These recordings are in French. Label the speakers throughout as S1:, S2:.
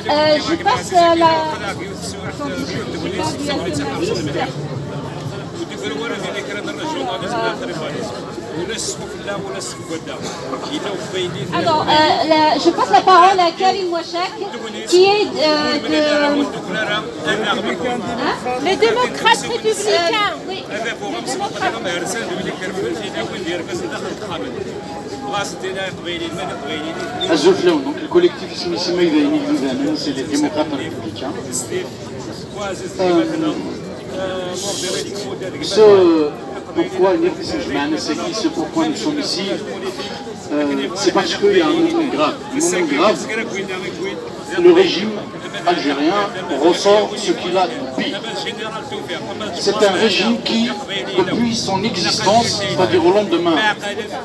S1: Je passe la... Alors, je passe la parole à Karim Ouachak, qui est
S2: les démocrates républicains. Oui.
S3: Donc le collectif ici, c'est les démocrates républicains. Pourquoi c'est pourquoi nous sommes ici, c'est parce qu'il y a un moment grave. Un moment grave, le régime algérien ressort ce qu'il a de pire. C'est un régime qui, depuis son existence, c'est-à-dire au lendemain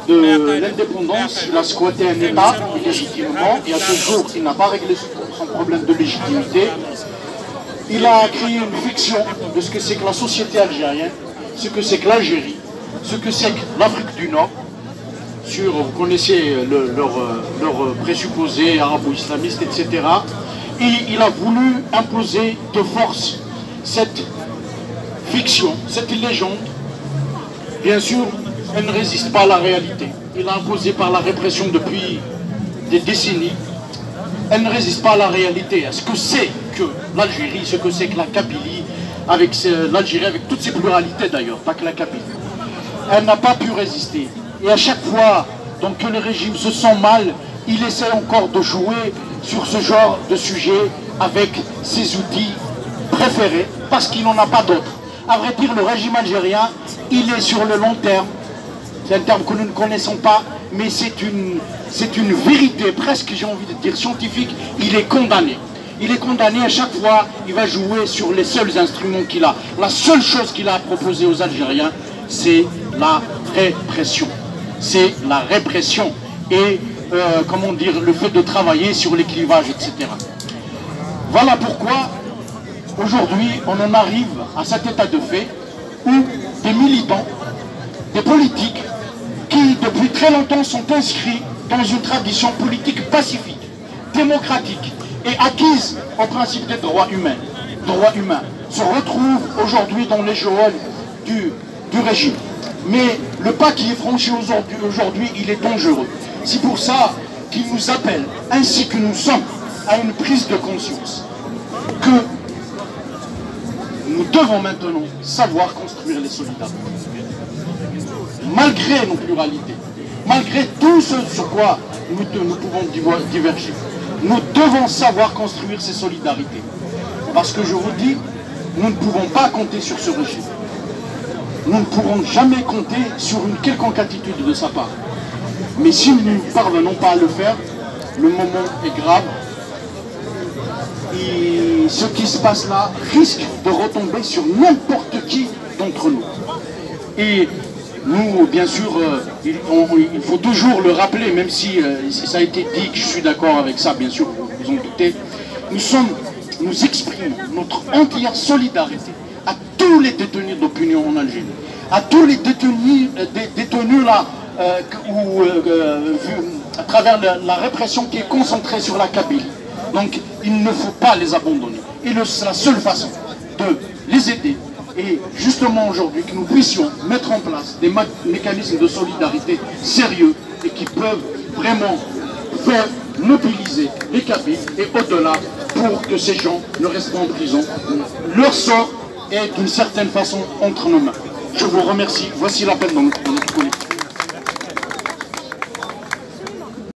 S3: de l'indépendance, il a squatté un État illégitimement et à ce jour, il n'a pas réglé son problème de légitimité. Il a créé une fiction de ce que c'est que la société algérienne, ce que c'est que l'Algérie, ce que c'est que l'Afrique du Nord. Vous connaissez leurs présupposés arabo-islamistes, etc. Et il a voulu imposer de force cette fiction, cette légende. Bien sûr, elle ne résiste pas à la réalité. Il l'a imposée par la répression depuis des décennies. Elle ne résiste pas à la réalité, à ce que c'est que l'Algérie, ce que c'est que la Kabylie, avec l'Algérie, avec toutes ses pluralités d'ailleurs, pas que la Kabylie. Elle n'a pas pu résister. Et à chaque fois donc, que le régime se sent mal, il essaie encore de jouer sur ce genre de sujet avec ses outils préférés, parce qu'il n'en a pas d'autres. À vrai dire, le régime algérien, il est sur le long terme. C'est un terme que nous ne connaissons pas, mais c'est une vérité, presque j'ai envie de dire scientifique, il est condamné. Il est condamné à chaque fois, il va jouer sur les seuls instruments qu'il a. La seule chose qu'il a à proposer aux Algériens, c'est la répression. C'est la répression et, comment dire, le fait de travailler sur les clivages, etc. Voilà pourquoi, aujourd'hui, on en arrive à cet état de fait où des militants, des politiques, qui depuis très longtemps sont inscrits dans une tradition politique pacifique, démocratique et acquise au principe des droits humains, se retrouvent aujourd'hui dans les geôles du régime. Mais le pas qui est franchi aujourd'hui, il est dangereux. C'est pour ça qu'il nous appelle, ainsi que nous sommes, à une prise de conscience. Que nous devons maintenant savoir construire les solidarités. Malgré nos pluralités, malgré tout ce sur quoi nous pouvons diverger, nous devons savoir construire ces solidarités. Parce que je vous dis, nous ne pouvons pas compter sur ce régime. Nous ne pourrons jamais compter sur une quelconque attitude de sa part. Mais si nous ne parvenons pas à le faire, le moment est grave. Et ce qui se passe là risque de retomber sur n'importe qui d'entre nous. Et nous, bien sûr, il faut toujours le rappeler, même si ça a été dit que je suis d'accord avec ça, bien sûr, vous en doutez. Nous exprimons notre entière solidarité à tous les détenus d'opinion en Algérie, à tous les détenus là, à travers la répression qui est concentrée sur la Kabylie. Donc il ne faut pas les abandonner. Et la seule façon de les aider est justement aujourd'hui que nous puissions mettre en place des mécanismes de solidarité sérieux et qui peuvent vraiment faire mobiliser les Kabyles et au-delà pour que ces gens ne restent pas en prison. Leur sort est d'une certaine façon entre nos mains. Je vous remercie. Voici l'appel dans notre collectif.